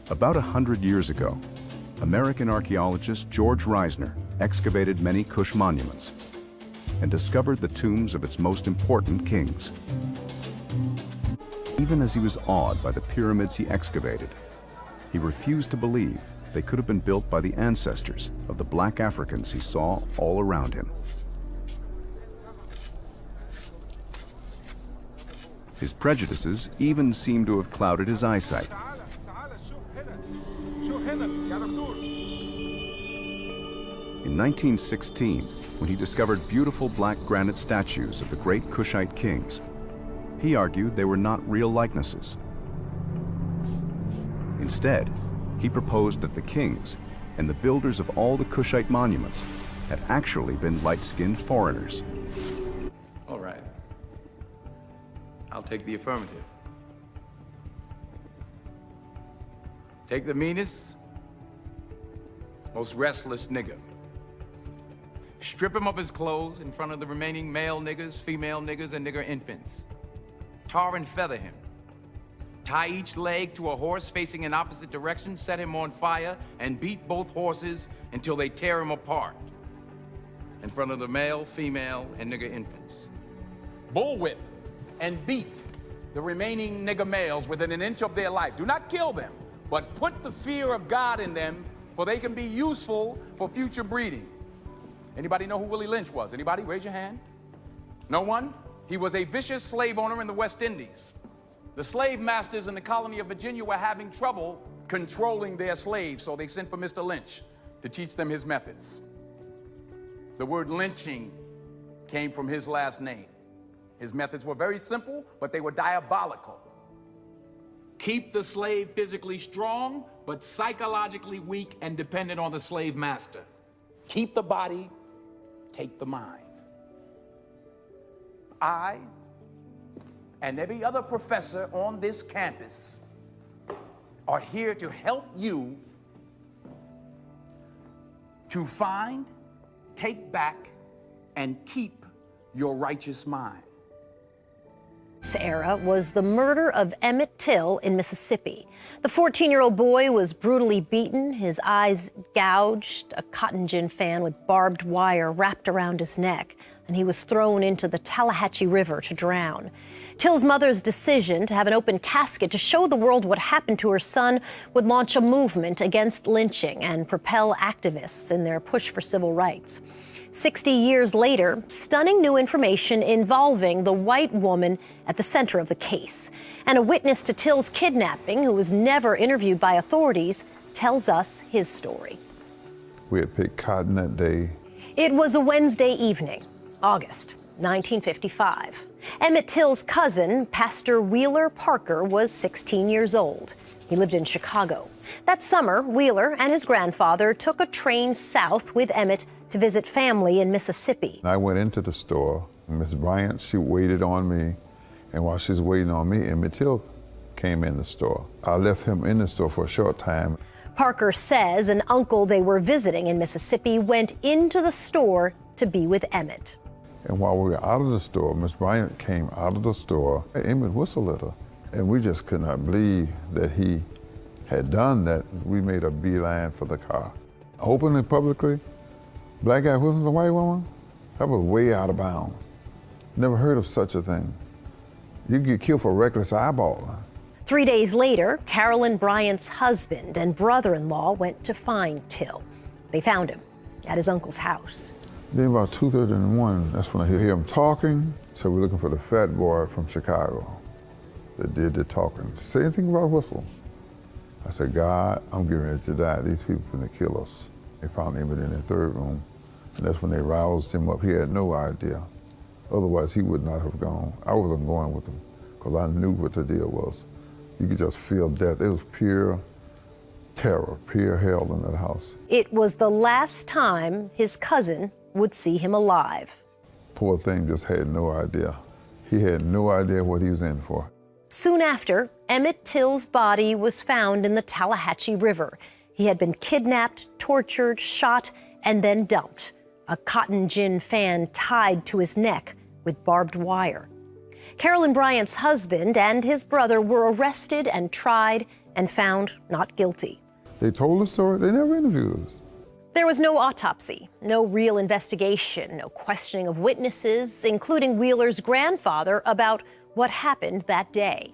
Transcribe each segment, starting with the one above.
About 100 years ago, American archaeologist George Reisner excavated many Kush monuments and discovered the tombs of its most important kings. Even as he was awed by the pyramids he excavated, he refused to believe they could have been built by the ancestors of the black Africans he saw all around him. His prejudices even seem to have clouded his eyesight. In 1916, when he discovered beautiful black granite statues of the great Kushite kings, he argued they were not real likenesses. Instead, he proposed that the kings and the builders of all the Kushite monuments had actually been light-skinned foreigners. All right. I'll take the affirmative. Take the meanest, most restless nigger. Strip him of his clothes in front of the remaining male niggers, female niggers, and nigger infants. Tar and feather him. Tie each leg to a horse facing in opposite direction, set him on fire, and beat both horses until they tear him apart in front of the male, female, and nigger infants. Bullwhip and beat the remaining nigger males within an inch of their life. Do not kill them, but put the fear of God in them, for they can be useful for future breeding. Anybody know who Willie Lynch was? Anybody? Raise your hand. No one? He was a vicious slave owner in the West Indies. The slave masters in the colony of Virginia were having trouble controlling their slaves, so they sent for Mr. Lynch to teach them his methods. The word lynching came from his last name. His methods were very simple, but they were diabolical. Keep the slave physically strong, but psychologically weak and dependent on the slave master. Keep the body, take the mind. I and every other professor on this campus are here to help you to find, take back, and keep your righteous mind. This era was the murder of Emmett Till in Mississippi. The 14-year-old boy was brutally beaten, his eyes gouged, a cotton gin fan with barbed wire wrapped around his neck, and he was thrown into the Tallahatchie River to drown. Till's mother's decision to have an open casket to show the world what happened to her son would launch a movement against lynching and propel activists in their push for civil rights. 60 years later, stunning new information involving the white woman at the center of the case. And a witness to Till's kidnapping, who was never interviewed by authorities, tells us his story. We had picked cotton that day. It was a Wednesday evening, August 1955. Emmett Till's cousin, Pastor Wheeler Parker, was 16 years old. He lived in Chicago. That summer, Wheeler and his grandfather took a train south with Emmett to visit family in Mississippi. I went into the store. Miss Bryant, she waited on me. And while she's waiting on me, Emmett Till came in the store. I left him in the store for a short time. Parker says an uncle they were visiting in Mississippi went into the store to be with Emmett. And while we were out of the store, Miss Bryant came out of the store. Emmett whistled at her. And we just could not believe that he had done that. We made a beeline for the car. Openly, publicly, black guy whistles a white woman? That was way out of bounds. Never heard of such a thing. You get killed for reckless eyeball. 3 days later, Carolyn Bryant's husband and brother-in-law went to find Till. They found him at his uncle's house. Then about 2:30 in the morning, that's when I hear him talking. So we're looking for the fat boy from Chicago that did the talking. Say anything about a whistle. I said, God, I'm getting ready to die. These people are gonna kill us. They found Emmett in the third room. And that's when they roused him up. He had no idea. Otherwise, he would not have gone. I wasn't going with him because I knew what the deal was. You could just feel death. It was pure terror, pure hell in that house. It was the last time his cousin would see him alive. Poor thing just had no idea. He had no idea what he was in for. Soon after, Emmett Till's body was found in the Tallahatchie River. He had been kidnapped, tortured, shot, and then dumped. A cotton gin fan tied to his neck with barbed wire. Carolyn Bryant's husband and his brother were arrested and tried and found not guilty. They told the story. They never interviewed us. There was no autopsy, no real investigation, no questioning of witnesses, including Wheeler's grandfather, about what happened that day.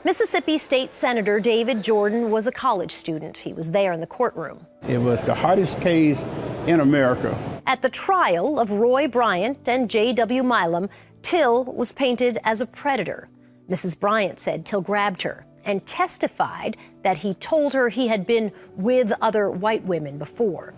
Mississippi State Senator David Jordan was a college student. He was there in the courtroom. It was the hardest case in America. At the trial of Roy Bryant and J.W. Milam, Till was painted as a predator. Mrs. Bryant said Till grabbed her and testified that he told her he had been with other white women before.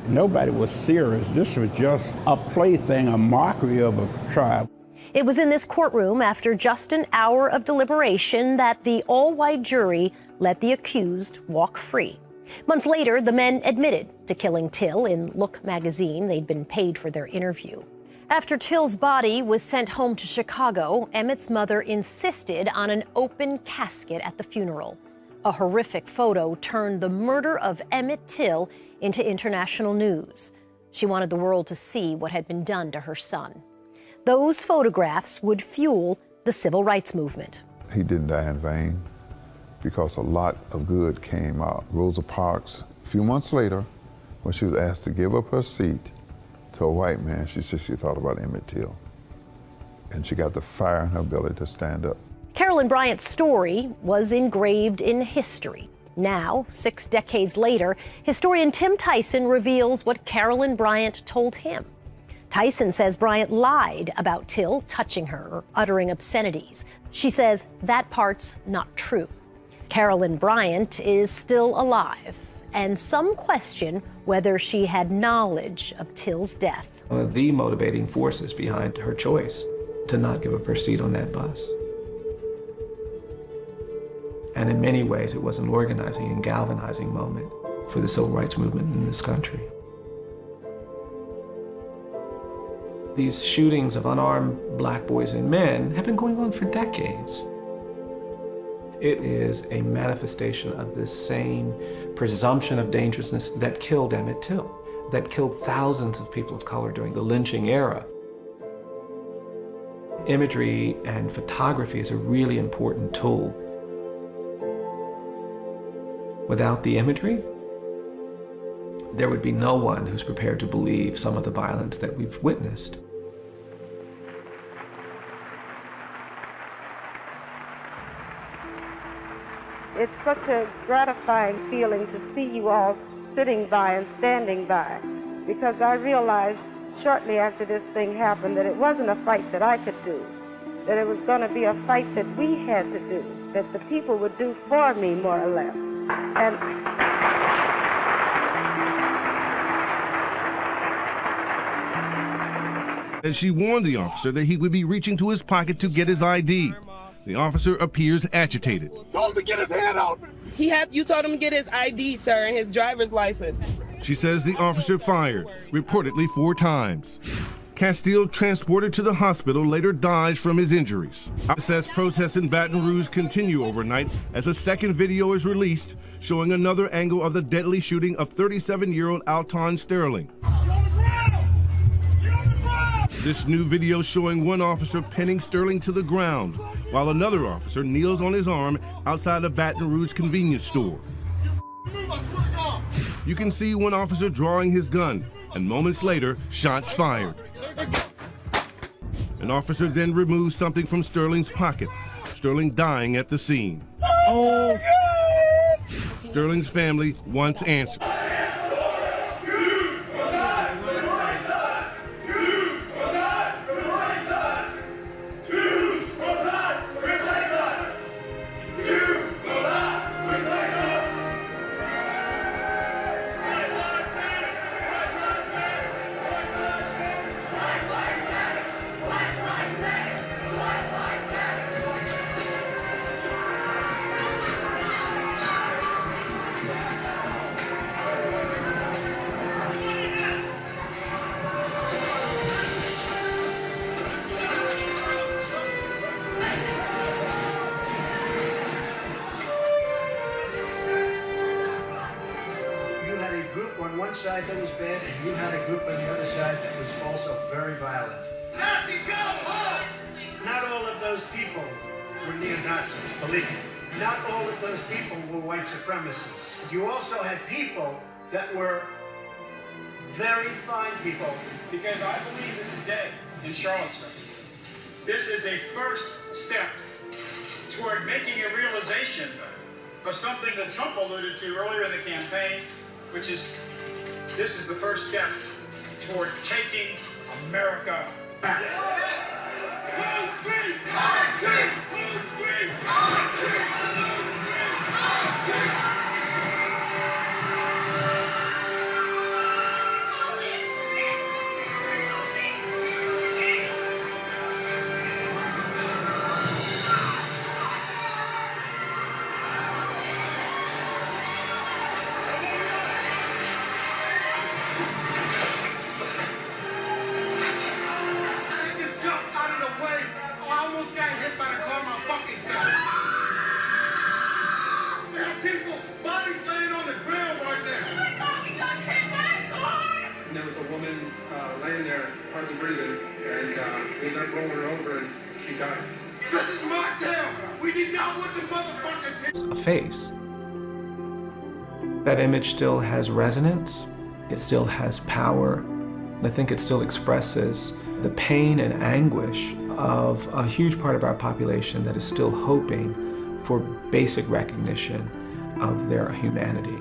Nobody was serious. This was just a plaything, a mockery of a trial. It was in this courtroom, after just an hour of deliberation, that the all-white jury let the accused walk free. Months later, the men admitted to killing Till. In Look magazine, they'd been paid for their interview. After Till's body was sent home to Chicago, Emmett's mother insisted on an open casket at the funeral. A horrific photo turned the murder of Emmett Till into international news. She wanted the world to see what had been done to her son. Those photographs would fuel the civil rights movement. He didn't die in vain because a lot of good came out. Rosa Parks, a few months later, when she was asked to give up her seat to a white man, she said she thought about Emmett Till. And she got the fire in her belly to stand up. Carolyn Bryant's story was engraved in history. Now, 6 decades later, historian Tim Tyson reveals what Carolyn Bryant told him. Tyson says Bryant lied about Till touching her or uttering obscenities. She says that part's not true. Carolyn Bryant is still alive, and some question whether she had knowledge of Till's death. One of the motivating forces behind her choice to not give up her seat on that bus. And in many ways, it was an organizing and galvanizing moment for the civil rights movement in this country. These shootings of unarmed black boys and men have been going on for decades. It is a manifestation of this same presumption of dangerousness that killed Emmett Till, that killed thousands of people of color during the lynching era. Imagery and photography is a really important tool. Without the imagery, there would be no one who's prepared to believe some of the violence that we've witnessed. It's such a gratifying feeling to see you all sitting by and standing by, because I realized shortly after this thing happened that it wasn't a fight that I could do, that it was going to be a fight that we had to do, that the people would do for me, more or less. And she warned the officer that he would be reaching to his pocket to get his ID. The officer appears agitated. Told him to get his hand out. You told him to get his ID, sir, and his driver's license. She says the officer fired, reportedly 4 times. Castile, transported to the hospital, later dies from his injuries. Says protests in Baton Rouge continue overnight as a second video is released showing another angle of the deadly shooting of 37-year-old Alton Sterling. This new video showing one officer pinning Sterling to the ground while another officer kneels on his arm outside a Baton Rouge convenience store. You can see one officer drawing his gun, and moments later, shots fired. An officer then removes something from Sterling's pocket, Sterling dying at the scene. Sterling's family wants answers. On one side that was bad, and you had a group on the other side that was also very violent. Nazis go home! Not all of those those people were neo-Nazis, believe me. Not all of those people were white supremacists. You also had people that were very fine people. Because I believe that today in Charlottesville, this is a first step toward making a realization of something that Trump alluded to earlier in the campaign, which is this is the first step toward taking America back. Laying there, hardly breathing, and we ended up rolling her over, and she died. This is my town. We did not want the motherfuckers hit. A face. That image still has resonance. It still has power. And I think it still expresses the pain and anguish of a huge part of our population that is still hoping for basic recognition of their humanity.